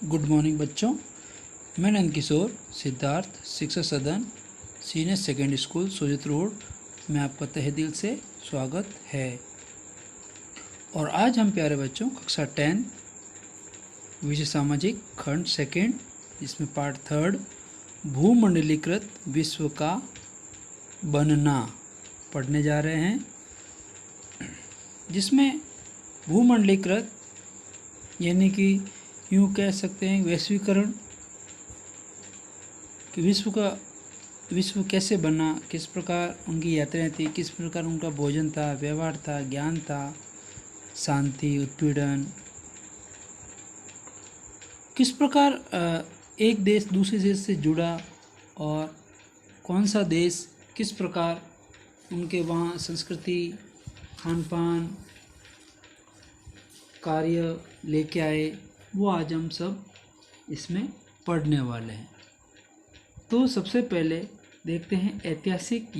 Good morning बच्चों। मैं नंद किशोर सिद्धार्थ शिक्षा सदन सीनियर सेकेंडरी स्कूल सोजित रोड में आपका तहे दिल से स्वागत है। और आज हम प्यारे बच्चों कक्षा 10 विषय सामाजिक खंड सेकेंड जिसमें पार्ट थर्ड भूमंडलीकृत विश्व का बनना पढ़ने जा रहे हैं, जिसमें भूमंडलीकृत यानी कि यूँ कह सकते हैं वैश्वीकरण कि विश्व कैसे बना, किस प्रकार उनकी यात्राएं थी, किस प्रकार उनका भोजन था, व्यवहार था, ज्ञान था, शांति, उत्पीड़न, किस प्रकार एक देश दूसरे देश से जुड़ा और कौन सा देश किस प्रकार उनके वहाँ संस्कृति, खान पान, कार्य लेके आए, वो आज हम सब इसमें पढ़ने वाले हैं। तो सबसे पहले देखते हैं ऐतिहासिक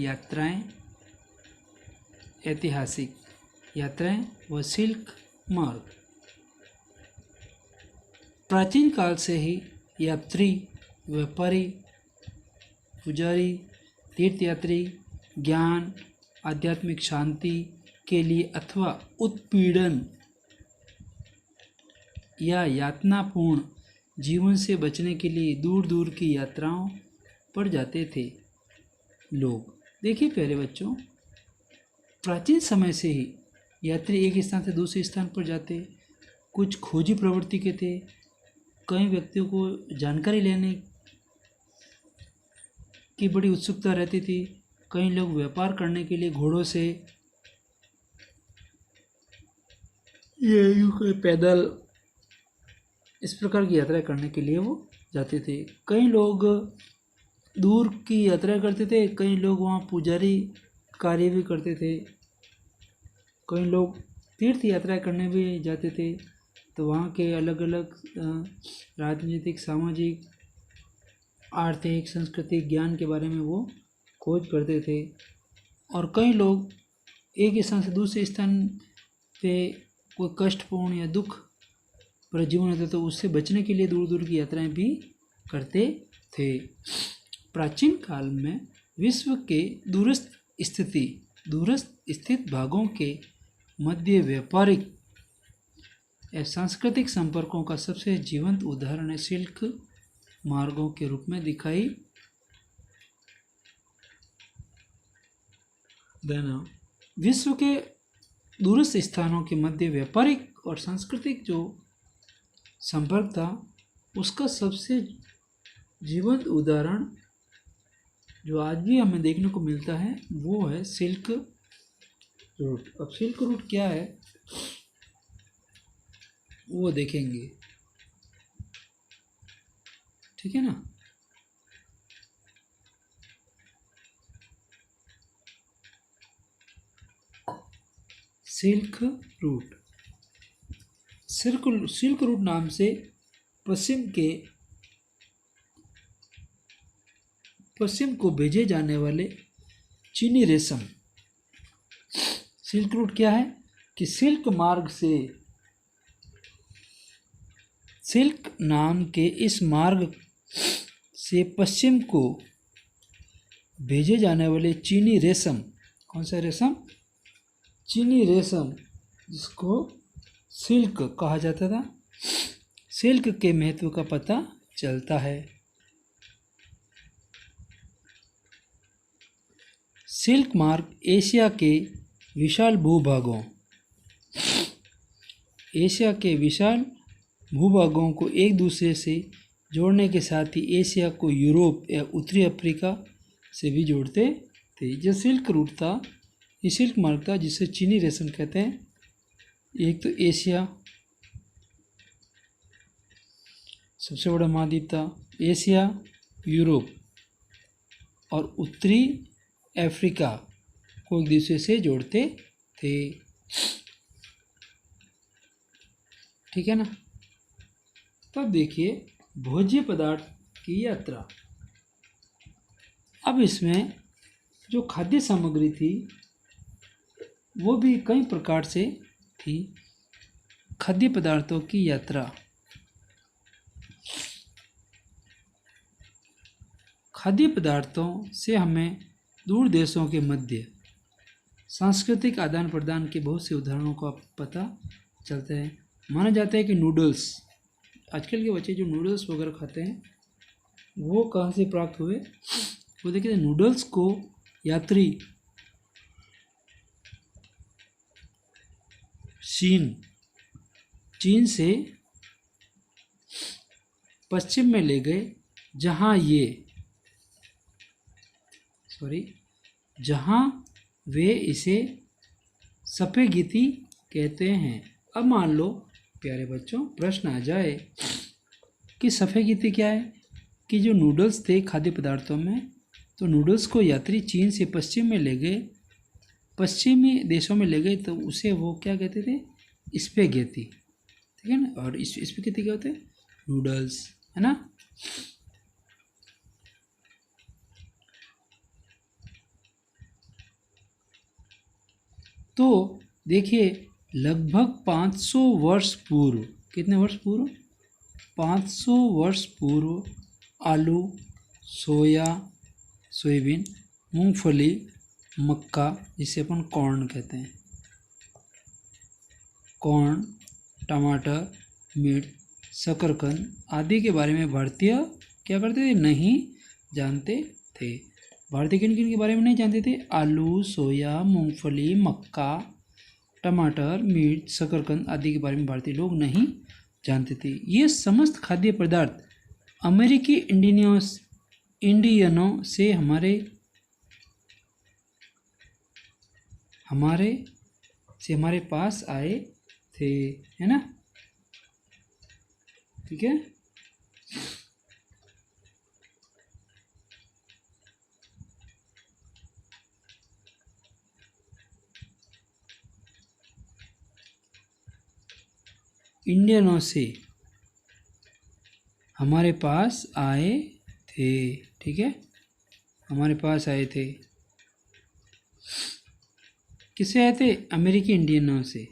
यात्राएं व सिल्क मार्ग। प्राचीन काल से ही यात्री, व्यापारी, पुजारी, तीर्थयात्री ज्ञान, आध्यात्मिक शांति के लिए अथवा उत्पीड़न या यातनापूर्ण जीवन से बचने के लिए दूर दूर की यात्राओं पर जाते थे लोग। देखिए प्यारे बच्चों, प्राचीन समय से ही यात्री एक स्थान से दूसरे स्थान पर जाते, कुछ खोजी प्रवृत्ति के थे, कई व्यक्तियों को जानकारी लेने की बड़ी उत्सुकता रहती थी, कई लोग व्यापार करने के लिए घोड़ों से ये पैदल इस प्रकार की यात्रा करने के लिए वो जाते थे। कई लोग दूर की यात्रा करते थे, कई लोग वहाँ पुजारी कार्य भी करते थे, कई लोग तीर्थ यात्रा करने भी जाते थे। तो वहाँ के अलग अलग राजनीतिक, सामाजिक, आर्थिक, सांस्कृतिक ज्ञान के बारे में वो खोज करते थे। और कई लोग एक स्थान से दूसरे स्थान पे कोई कष्टपूर्ण या दुख पर जीवन होता तो उससे बचने के लिए दूर दूर की यात्राएं भी करते थे। प्राचीन काल में विश्व के दूरस्थ स्थित भागों के मध्य व्यापारिक या सांस्कृतिक संपर्कों का सबसे जीवंत उदाहरण सिल्क मार्गों के रूप में दिखाई देना। विश्व के दूरस्थ स्थानों के मध्य व्यापारिक और सांस्कृतिक जो संपर्क था उसका सबसे जीवंत उदाहरण जो आज भी हमें देखने को मिलता है वो है सिल्क रूट। अब सिल्क रूट क्या है वो देखेंगे, ठीक है ना। सिल्क रूट नाम से पश्चिम को भेजे जाने वाले चीनी रेशम। सिल्क रूट क्या है कि सिल्क मार्ग से, सिल्क नाम के इस मार्ग से पश्चिम को भेजे जाने वाले चीनी रेशम, कौन सा रेशम? चीनी रेशम, जिसको सिल्क कहा जाता था, सिल्क के महत्व का पता चलता है। सिल्क मार्ग एशिया के विशाल भूभागों को एक दूसरे से जोड़ने के साथ ही एशिया को यूरोप या उत्तरी अफ्रीका से भी जोड़ते थे। जो सिल्क रूट था, ये सिल्क मार्ग था जिसे चीनी रेशम कहते हैं। एक तो एशिया सबसे बड़ा महाद्वीप था, एशिया, यूरोप और उत्तरी अफ्रीका को एक दूसरे से जोड़ते थे, ठीक है ना। तब देखिए भोज्य पदार्थ की यात्रा। अब इसमें जो खाद्य सामग्री थी वो भी कई प्रकार से थी। खाद्य पदार्थों की यात्रा खाद्य पदार्थों से हमें दूर देशों के मध्य सांस्कृतिक आदान प्रदान के बहुत से उदाहरणों का पता चलता है। माना जाता है कि नूडल्स, आजकल के बच्चे जो नूडल्स वगैरह खाते हैं वो कहाँ से प्राप्त हुए। वो देखिए, नूडल्स को यात्री चीन से पश्चिम में ले गए, जहाँ वे इसे स्पैघेटी कहते हैं। अब मान लो प्यारे बच्चों, प्रश्न आ जाए कि स्पैघेटी क्या है, कि जो नूडल्स थे खाद्य पदार्थों में, तो नूडल्स को यात्री चीन से पश्चिमी देशों में ले गए, तो उसे वो क्या कहते थे, स्पैघेटी, ठीक है ना। और स्पैघेटी क्या होते हैं, नूडल्स, है ना। तो देखिए, लगभग 500 वर्ष पूर्व, कितने वर्ष पूर्व, 500 वर्ष पूर्व आलू, सोयाबीन, मूंगफली, मक्का, जिसे अपन कॉर्न कहते हैं, कॉर्न, टमाटर, मिर्च, शकरकंद आदि के बारे में भारतीय क्या करते थे, नहीं जानते थे। भारतीय किन किन के बारे में नहीं जानते थे, आलू, सोया, मूंगफली, मक्का, टमाटर, मिर्च, शकरकंद आदि के बारे में भारतीय लोग नहीं जानते थे। ये समस्त खाद्य पदार्थ अमेरिकी इंडियनों से हमारे पास आए थे, है ना, ठीक है। इंडियनों से हमारे पास आए थे, ठीक है, हमारे पास आए थे। किससे आए थे, अमेरिकी इंडियनों से,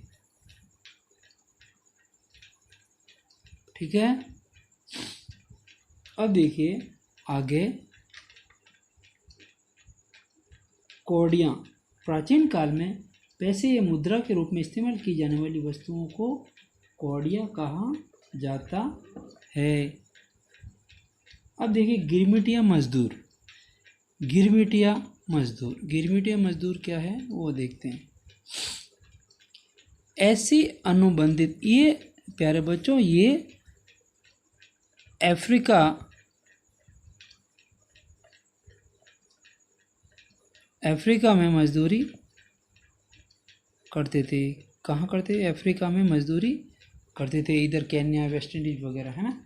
ठीक है। अब देखिए आगे, कौड़ियाँ। प्राचीन काल में पैसे या मुद्रा के रूप में इस्तेमाल की जाने वाली वस्तुओं को कौड़ियाँ कहा जाता है। अब देखिए, गिरमिटिया मजदूर क्या है वो देखते हैं। ऐसी अनुबंधित, ये प्यारे बच्चों, ये अफ्रीका में मजदूरी करते थे। कहाँ करते थे, अफ्रीका में मजदूरी करते थे, इधर केन्या, वेस्ट इंडीज वगैरह, है ना।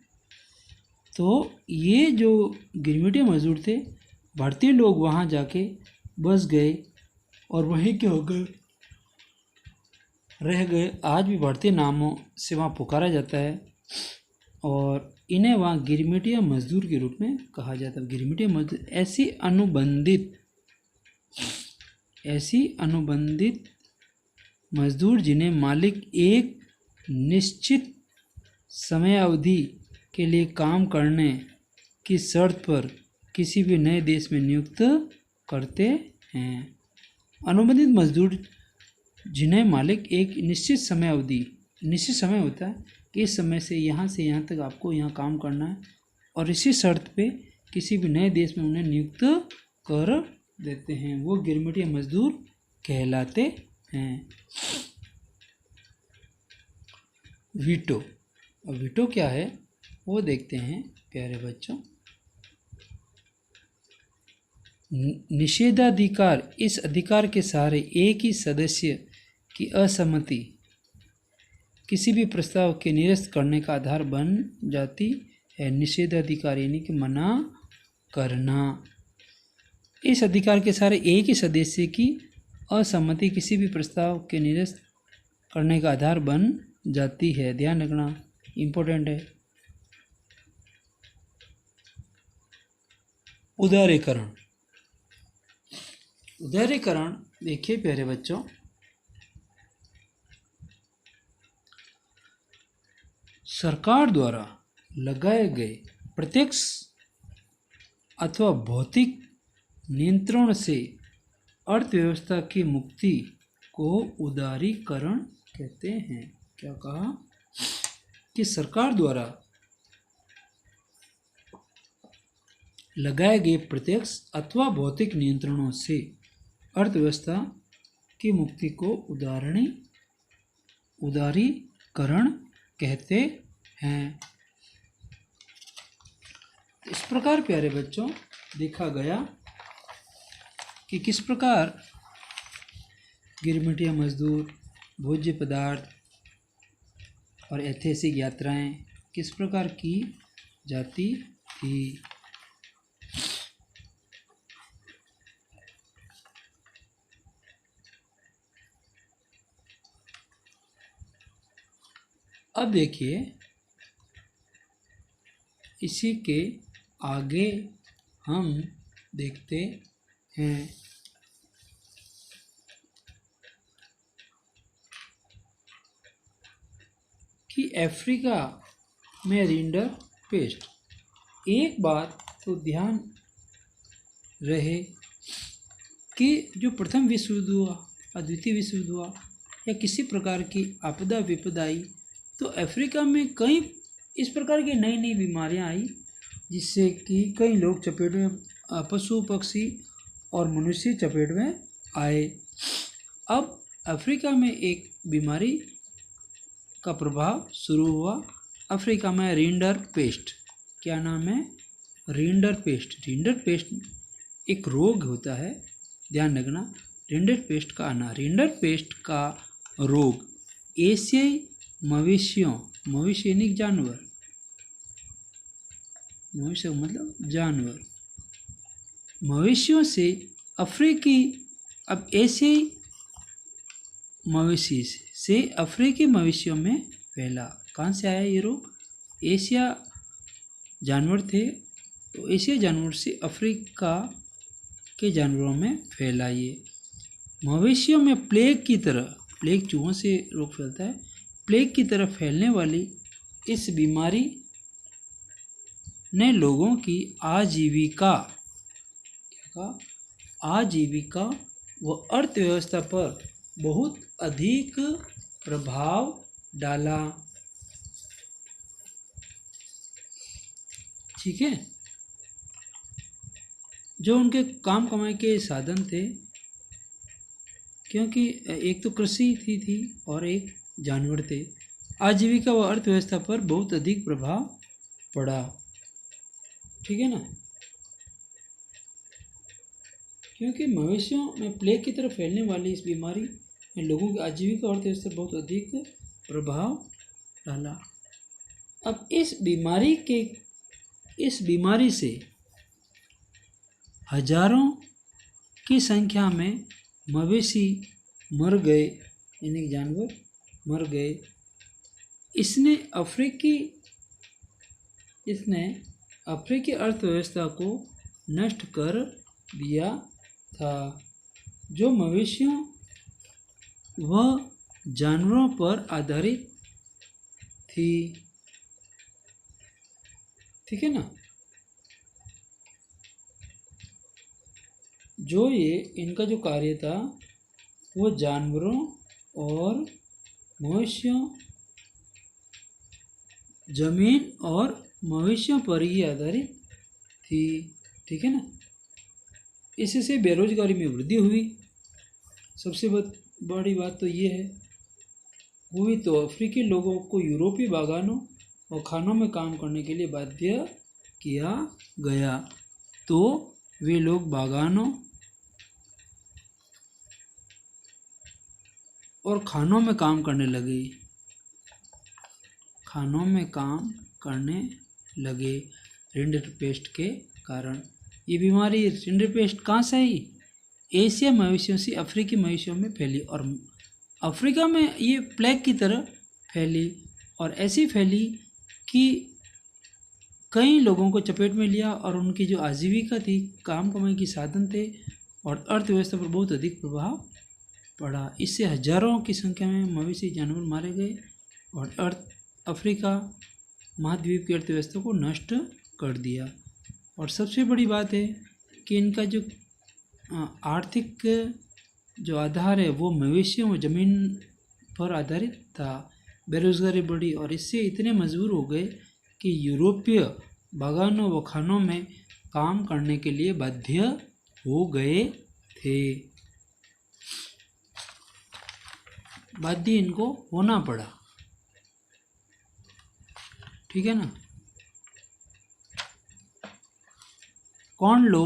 तो ये जो गिरमिटिया मजदूर थे, भारतीय लोग वहाँ जाके बस गए और वहीं के होकर रह गए। आज भी भारतीय नामों से वहाँ पुकारा जाता है और इन्हें वहाँ गिरमिटिया मजदूर के रूप में कहा जाता है। गिरमिटिया मजदूर ऐसी अनुबंधित मजदूर जिन्हें मालिक एक निश्चित समयावधि के लिए काम करने की शर्त पर किसी भी नए देश में नियुक्त करते हैं। अनुबंधित मजदूर जिन्हें मालिक एक निश्चित समय होता है कि इस समय से यहाँ तक आपको यहाँ काम करना है, और इसी शर्त पे किसी भी नए देश में उन्हें नियुक्त कर देते हैं, वो गिरमिटिया मजदूर कहलाते हैं। वीटो क्या है वो देखते हैं प्यारे बच्चों। निषेधाधिकार, इस अधिकार के सहारे एक ही सदस्य की असहमति किसी भी प्रस्ताव के निरस्त करने का आधार बन जाती है। निषेधाधिकार यानी कि मना करना। इस अधिकार के सहारे एक ही सदस्य की असहमति किसी भी प्रस्ताव के निरस्त करने का आधार बन जाती है। ध्यान रखना, इम्पोर्टेंट है। उदारीकरण देखिए प्यारे बच्चों, सरकार द्वारा लगाए गए प्रत्यक्ष अथवा भौतिक नियंत्रण से अर्थव्यवस्था की मुक्ति को उदारीकरण कहते हैं। क्या कहा कि सरकार द्वारा लगाए गए प्रत्यक्ष अथवा भौतिक नियंत्रणों से अर्थव्यवस्था की मुक्ति को उदारीकरण कहते हैं। इस प्रकार प्यारे बच्चों देखा गया कि किस प्रकार गिरमिटिया मजदूर, भोज्य पदार्थ और ऐतिहासिक यात्राएं किस प्रकार की जाती थी। अब देखिए इसी के आगे हम देखते हैं कि अफ्रीका में रिंडर पेस्ट। एक बात तो ध्यान रहे कि जो प्रथम विश्व युद्ध हुआ और द्वितीय विश्व युद्ध हुआ या किसी प्रकार की आपदा विपदा आई तो अफ्रीका में कई इस प्रकार की नई नई बीमारियां आई जिससे कि कई लोग चपेट में, पशु पक्षी और मनुष्य चपेट में आए। अब अफ्रीका में एक बीमारी का प्रभाव शुरू हुआ। अफ्रीका में रिंडर पेस्ट। क्या नाम है? Rinder paste. रिंडर पेस्ट एक रोग होता है, ध्यान रखना। रिंडर पेस्ट का आना, रिंडर पेस्ट का रोग एशियाई मवेशियों, मवेशी यानी जानवर, मवेशी मतलब जानवर, मवेशियों से अफ्रीकी, अब एशियाई मवेशी से अफ्रीकी मवेशियों में फैला। कहाँ से आया ये रोग? एशिया जानवर थे तो एशिया जानवर से अफ्रीका के जानवरों में फैला। ये मवेशियों में प्लेग की तरह, प्लेग चूहों से रोग फैलता है, प्लेग की तरह फैलने वाली इस बीमारी ने लोगों की आजीविका, आजीविका व अर्थव्यवस्था पर बहुत अधिक प्रभाव डाला। ठीक है, जो उनके काम कमाई के साधन थे, क्योंकि एक तो कृषि थी और एक जानवर थे, आजीविका व अर्थव्यवस्था पर बहुत अधिक प्रभाव पड़ा। ठीक है ना, क्योंकि मवेशियों में प्लेग की तरह फैलने वाली इस बीमारी ने लोगों की आजीविका और अर्थव्यवस्था पर बहुत अधिक प्रभाव डाला। अब इस बीमारी से हजारों की संख्या में मवेशी मर गए, यानी जानवर मर गए। इसने अफ्रीकी अर्थव्यवस्था को नष्ट कर दिया था, जो मवेशियों व जानवरों पर आधारित थी। ठीक है ना, जो ये इनका जो कार्य था वो जानवरों और मवेशियों, जमीन और मवेशियों पर ही आधारित थी। ठीक है ना, इससे बेरोजगारी में वृद्धि हुई। सबसे बड़ी बात तो ये है हुई, तो अफ्रीकी लोगों को यूरोपीय बागानों और खानों में काम करने के लिए बाध्य किया गया, तो वे लोग बागानों और खानों में काम करने लगे, खानों में काम करने लगे रिंडर पेस्ट के कारण। ये बीमारी रिंडर पेस्ट कहाँ से आई? एशिया मवेशियों से अफ्रीकी मवेशियों में फैली और अफ्रीका में ये प्लेग की तरह फैली, और ऐसी फैली कि कई लोगों को चपेट में लिया और उनकी जो आजीविका थी, काम कमाई के साधन थे और अर्थव्यवस्था पर बहुत अधिक प्रभाव पड़ा। इससे हजारों की संख्या में मवेशी जानवर मारे गए और अफ्रीका महाद्वीप की अर्थव्यवस्था को नष्ट कर दिया। और सबसे बड़ी बात है कि इनका जो आर्थिक जो आधार है वो मवेशियों व ज़मीन पर आधारित था। बेरोजगारी बढ़ी और इससे इतने मजबूर हो गए कि यूरोपीय बागानों व खानों में काम करने के लिए बाध्य हो गए थे। बाध्य इनको होना पड़ा, ठीक है ना। कौन लो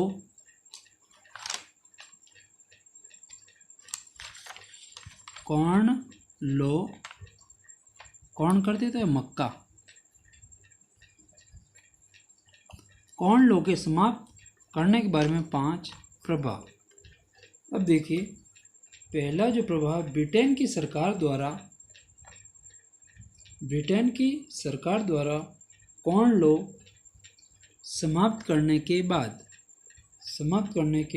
कौन करते थे मक्का। कौन लो के समाप्त करने के बारे में 5 प्रभाव। अब देखिए, पहला जो प्रभाव ब्रिटेन की सरकार द्वारा कौन लो समाप्त करने के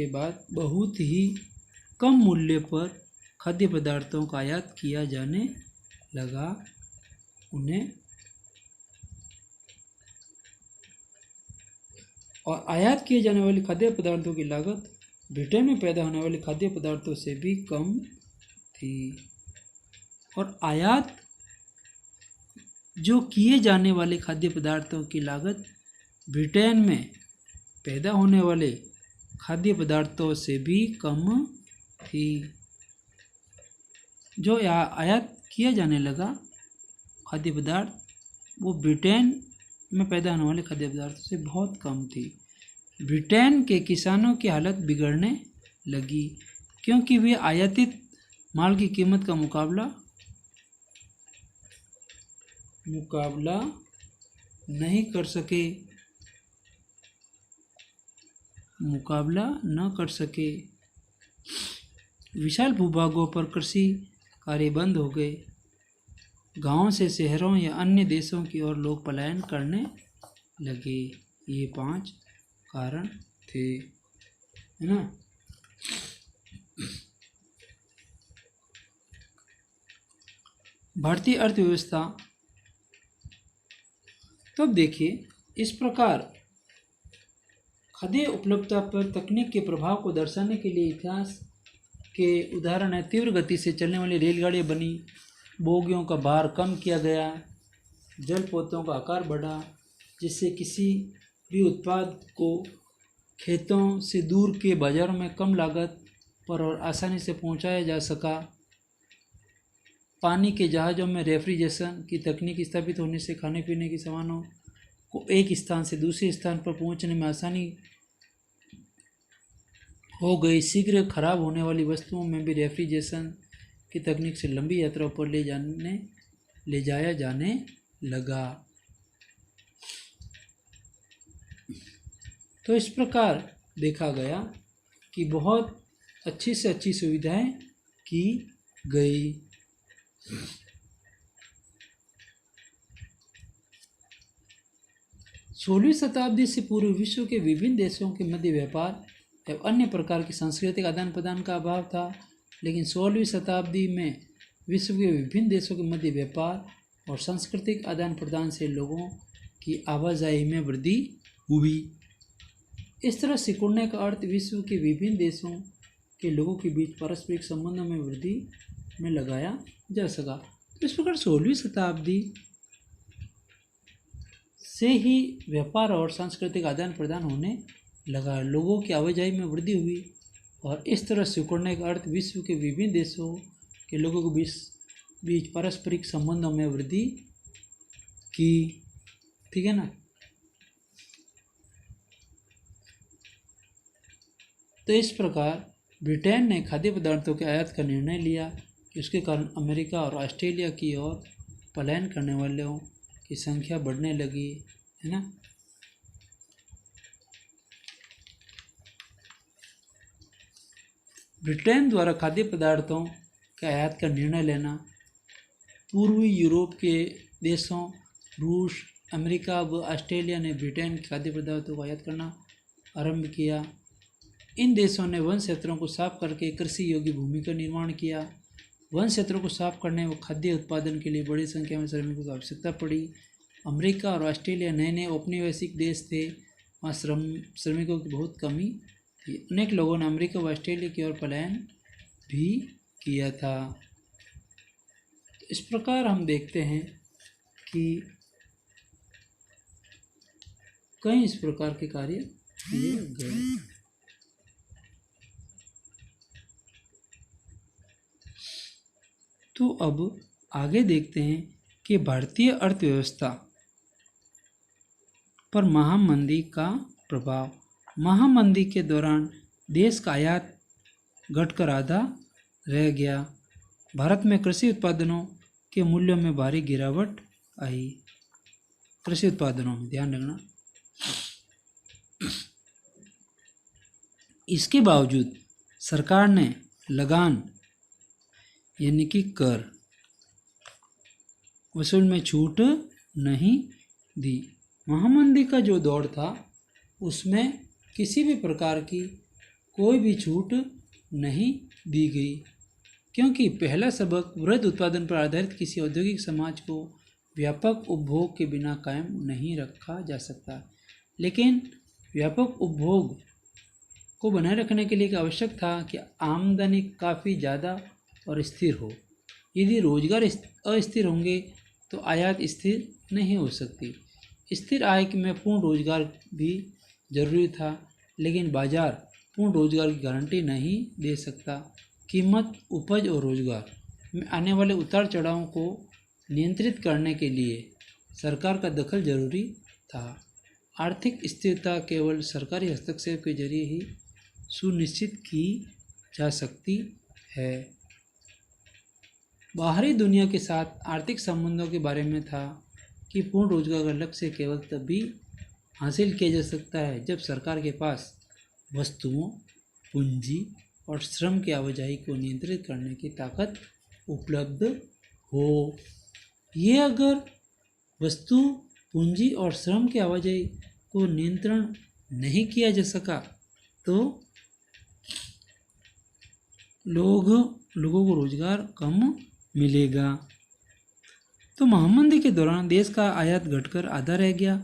बाद बहुत ही कम मूल्य पर खाद्य पदार्थों का आयात किया जाने लगा। उन्हें और आयात किए जाने वाली खाद्य पदार्थों की लागत ब्रिटेन में पैदा होने वाले खाद्य पदार्थों से भी कम थी। और आयात जो किए जाने वाले खाद्य पदार्थों की लागत ब्रिटेन में पैदा होने वाले खाद्य पदार्थों से भी कम थी। जो आयात किया जाने लगा खाद्य पदार्थ वो ब्रिटेन में पैदा होने वाले खाद्य पदार्थों से बहुत कम थी। ब्रिटेन के किसानों की हालत बिगड़ने लगी क्योंकि वे आयातित माल की कीमत का मुकाबला नहीं कर सके, विशाल भूभागों पर कृषि कार्य बंद हो गए। गांवों से शहरों या अन्य देशों की ओर लोग पलायन करने लगे। ये 5 कारण थे, है ना। भारतीय अर्थव्यवस्था, तो अब देखिए, इस प्रकार खाद्य उपलब्धता पर तकनीक के प्रभाव को दर्शाने के लिए इतिहास के उदाहरण है। तीव्र गति से चलने वाली रेलगाड़ियाँ बनी, बोगियों का भार कम किया गया, जलपोतों का आकार बढ़ा जिससे किसी भी उत्पाद को खेतों से दूर के बाज़ारों में कम लागत पर और आसानी से पहुंचाया जा सका। पानी के जहाज़ों में रेफ्रिजरेशन की तकनीक स्थापित होने से खाने पीने के सामानों को एक स्थान से दूसरे स्थान पर पहुंचने में आसानी हो गई। शीघ्र खराब होने वाली वस्तुओं में भी रेफ्रिजरेशन की तकनीक से लंबी यात्राओं पर ले जाया जाने लगा। तो इस प्रकार देखा गया कि बहुत अच्छी से अच्छी सुविधाएं की गई। 16वीं शताब्दी से पूर्व विश्व के विभिन्न देशों के मध्य व्यापार एवं अन्य प्रकार की सांस्कृतिक आदान प्रदान का अभाव था, लेकिन 16वीं शताब्दी में विश्व के विभिन्न देशों के मध्य व्यापार और सांस्कृतिक आदान प्रदान से लोगों की आवाजाही में वृद्धि हुई। इस तरह सिकुड़ने का अर्थ विश्व के विभिन्न देशों के लोगों के बीच पारस्परिक संबंधों में वृद्धि में लगाया जा सका। तो इस प्रकार 16वीं शताब्दी से ही व्यापार और सांस्कृतिक आदान प्रदान होने लगा, लोगों की आवाजाही में वृद्धि हुई और इस तरह सिकुड़ने का अर्थ विश्व के विभिन्न देशों के लोगों के बीच पारस्परिक संबंधों में वृद्धि की। ठीक है ना। तो इस प्रकार ब्रिटेन ने खाद्य पदार्थों के आयात का निर्णय लिया, इसके कारण अमेरिका और ऑस्ट्रेलिया की ओर पलायन करने वालों की संख्या बढ़ने लगी, है ना। ब्रिटेन द्वारा खाद्य पदार्थों के आयात का निर्णय लेना पूर्वी यूरोप के देशों रूस, अमेरिका व ऑस्ट्रेलिया ने ब्रिटेन के खाद्य पदार्थों को आयात करना आरंभ किया। इन देशों ने वन क्षेत्रों को साफ करके कृषि योग्य भूमि का निर्माण किया। वन क्षेत्रों को साफ करने व खाद्य उत्पादन के लिए बड़ी संख्या में श्रमिकों की आवश्यकता पड़ी। अमेरिका और ऑस्ट्रेलिया नए नए औपनिवेशिक देश थे वहाँ श्रमिकों की बहुत कमी थी। अनेक लोगों ने अमेरिका व ऑस्ट्रेलिया की ओर पलायन भी किया था। इस प्रकार हम देखते हैं कि कई इस प्रकार के कार्य किए गए। तो अब आगे देखते हैं कि भारतीय अर्थव्यवस्था पर महामंदी का प्रभाव। महामंदी के दौरान देश का आयात घटकर आधा रह गया। भारत में कृषि उत्पादनों के मूल्यों में भारी गिरावट आई। कृषि उत्पादनों में ध्यान रखना। इसके बावजूद सरकार ने लगान यानी कि कर वसूल में छूट नहीं दी। महामंदी का जो दौर था उसमें किसी भी प्रकार की कोई भी छूट नहीं दी गई, क्योंकि पहला सबक वृहद उत्पादन पर आधारित किसी औद्योगिक समाज को व्यापक उपभोग के बिना कायम नहीं रखा जा सकता। लेकिन व्यापक उपभोग को बनाए रखने के लिए आवश्यक था कि आमदनी काफ़ी ज़्यादा और स्थिर हो। यदि रोजगार अस्थिर होंगे तो आयात स्थिर नहीं हो सकती। स्थिर आय में पूर्ण रोजगार भी जरूरी था, लेकिन बाजार पूर्ण रोजगार की गारंटी नहीं दे सकता। कीमत, उपज और रोजगार में आने वाले उतार चढ़ावों को नियंत्रित करने के लिए सरकार का दखल जरूरी था। आर्थिक स्थिरता केवल सरकारी हस्तक्षेप के जरिए ही सुनिश्चित की जा सकती है। बाहरी दुनिया के साथ आर्थिक संबंधों के बारे में था कि पूर्ण रोजगार का लक्ष्य केवल तभी हासिल किया जा सकता है जब सरकार के पास वस्तुओं, पूंजी और श्रम की आवाजाही को नियंत्रित करने की ताकत उपलब्ध हो। ये अगर वस्तु, पूंजी और श्रम की आवाजाही को नियंत्रण नहीं किया जा सका तो लोगों को रोजगार कम मिलेगा। तो महामंदी के दौरान देश का आयात घटकर आधा रह गया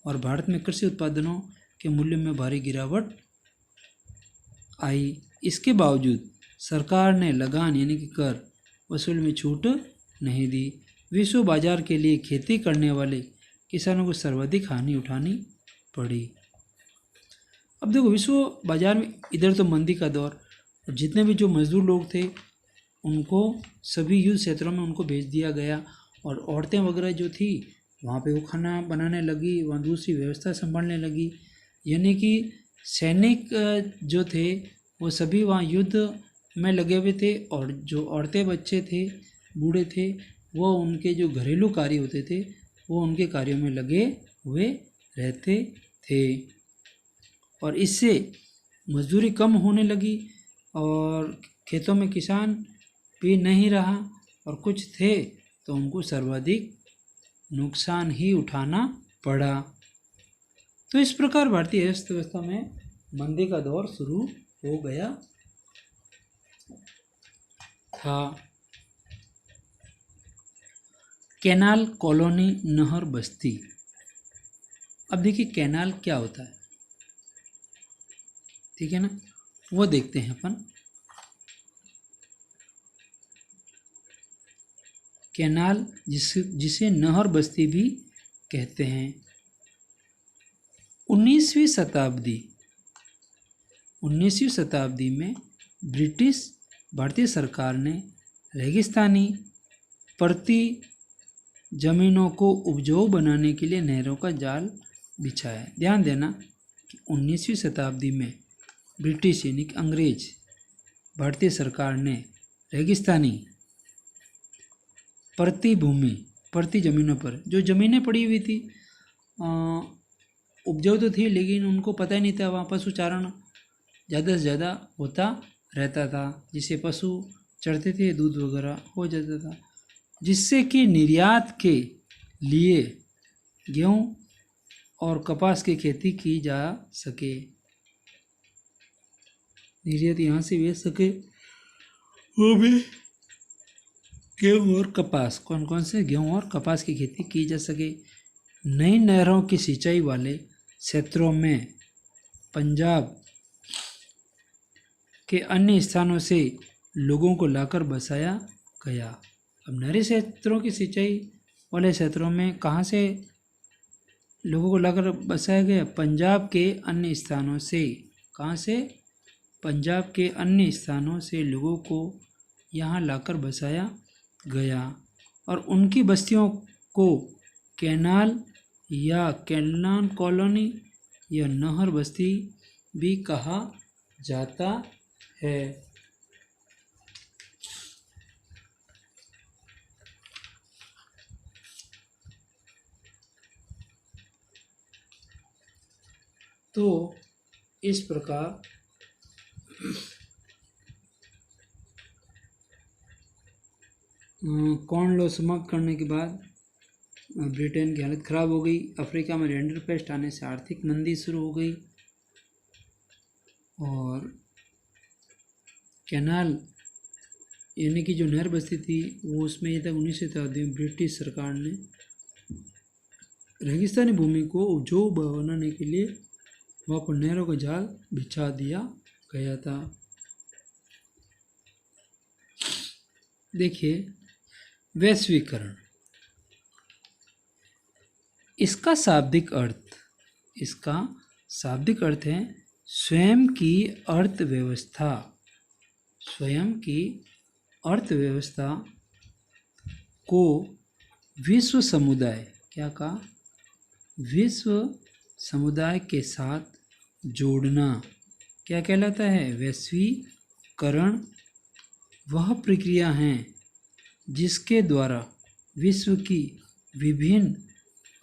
और भारत में कृषि उत्पादनों के मूल्य में भारी गिरावट आई। इसके बावजूद सरकार ने लगान यानी कि कर वसूल में छूट नहीं दी। विश्व बाजार के लिए खेती करने वाले किसानों को सर्वाधिक हानि उठानी पड़ी। अब देखो, विश्व बाजार में इधर तो मंदी का दौर, और जितने भी जो मजदूर लोग थे उनको सभी युद्ध क्षेत्रों में उनको भेज दिया गया, और औरतें वगैरह जो थी वहाँ पे वो खाना बनाने लगी, वहाँ दूसरी व्यवस्था संभालने लगी। यानी कि सैनिक जो थे वो सभी वहाँ युद्ध में लगे हुए थे, और जो औरतें, बच्चे थे, बूढ़े थे, वो उनके जो घरेलू कार्य होते थे वो उनके कार्यों में लगे हुए रहते थे। और इससे मजदूरी कम होने लगी और खेतों में किसान भी नहीं रहा, और कुछ थे तो उनको सर्वाधिक नुकसान ही उठाना पड़ा। तो इस प्रकार भारतीय अर्थव्यवस्था में मंदी का दौर शुरू हो गया था। कैनाल, कॉलोनी, नहर, बस्ती। अब देखिए कैनाल क्या होता है, ठीक है ना, वो देखते हैं अपन। कैनाल जिसे नहर बस्ती भी कहते हैं। 19वीं शताब्दी में ब्रिटिश भारतीय सरकार ने रेगिस्तानी परती जमीनों को उपजाऊ बनाने के लिए नहरों का जाल बिछाया। ध्यान देना कि 19वीं शताब्दी में ब्रिटिश यानी कि अंग्रेज भारतीय सरकार ने रेगिस्तानी परती ज़मीनों पर जो ज़मीनें पड़ी हुई थी, उपजाऊ तो थी लेकिन उनको पता ही नहीं था, वहाँ पशुचारण ज़्यादा से ज़्यादा होता रहता था, जिससे पशु चढ़ते थे, दूध वगैरह हो जाता था, जिससे कि निर्यात के लिए गेहूँ और कपास की खेती की जा सके, निर्यात यहाँ से बेच सके, वो भी गेहूँ और कपास, कौन से गेहूँ और कपास की खेती की जा सके। नई नहरों की सिंचाई वाले क्षेत्रों में पंजाब के अन्य स्थानों से लोगों को लाकर बसाया गया। अब नहरी क्षेत्रों की सिंचाई वाले क्षेत्रों में कहाँ से लोगों को लाकर बसाया गया? पंजाब के अन्य स्थानों से। कहाँ से? पंजाब के अन्य स्थानों से लोगों को यहाँ लाकर बसाया गया और उनकी बस्तियों को कैनाल या कैनाल कॉलोनी या नहर बस्ती भी कहा जाता है। तो इस प्रकार कॉर्न लॉ समाप्त करने के बाद ब्रिटेन की हालत ख़राब हो गई। अफ्रीका में रिंडरपेस्ट आने से आर्थिक मंदी शुरू हो गई और कैनाल यानी कि जो नहर बस्ती थी वो उसमें ये तक 19वीं शताब्दी में ब्रिटिश सरकार ने रेगिस्तानी भूमि को उपजाऊ बनाने के लिए वहाँ पर नहरों का जाल बिछा दिया गया था। देखिए वैश्वीकरण, इसका शाब्दिक अर्थ है स्वयं की अर्थव्यवस्था। स्वयं की अर्थव्यवस्था को विश्व समुदाय, क्या कहा? विश्व समुदाय के साथ जोड़ना क्या कहलाता है? वैश्वीकरण वह प्रक्रिया है जिसके द्वारा विश्व की विभिन्न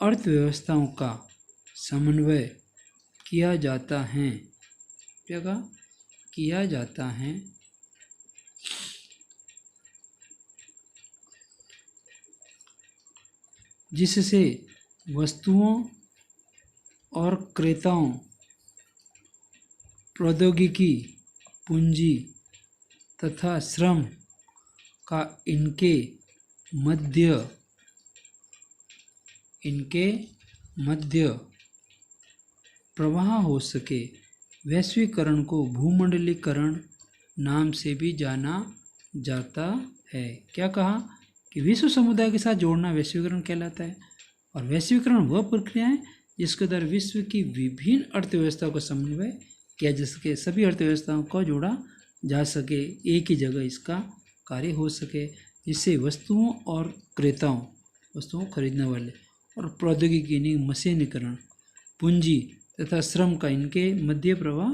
अर्थव्यवस्थाओं का समन्वय किया जाता है। क्या कहा? किया जाता है। जिससे वस्तुओं और क्रेताओं, प्रौद्योगिकी, पूंजी तथा श्रम का इनके मध्य प्रवाह हो सके। वैश्वीकरण को भूमंडलीकरण नाम से भी जाना जाता है। क्या कहा? कि विश्व समुदाय के साथ जोड़ना वैश्वीकरण कहलाता है और वैश्वीकरण वह प्रक्रिया है जिसके द्वारा विश्व की विभिन्न अर्थव्यवस्थाओं का समन्वय किया जा सके, सभी अर्थव्यवस्थाओं को जोड़ा जा सके, एक ही जगह इसका कार्य हो सके, जिससे वस्तुओं और क्रेताओं, वस्तुओं खरीदने वाले और प्रौद्योगिकी मशीनीकरण, पूंजी तथा श्रम का इनके मध्य प्रवाह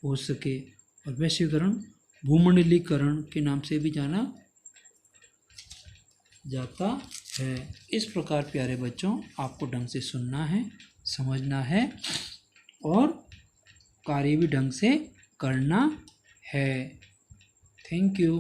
हो सके। और वैश्वीकरण भूमंडलीकरण के नाम से भी जाना जाता है। इस प्रकार प्यारे बच्चों आपको ढंग से सुनना है, समझना है और कार्य भी ढंग से करना है। Thank you.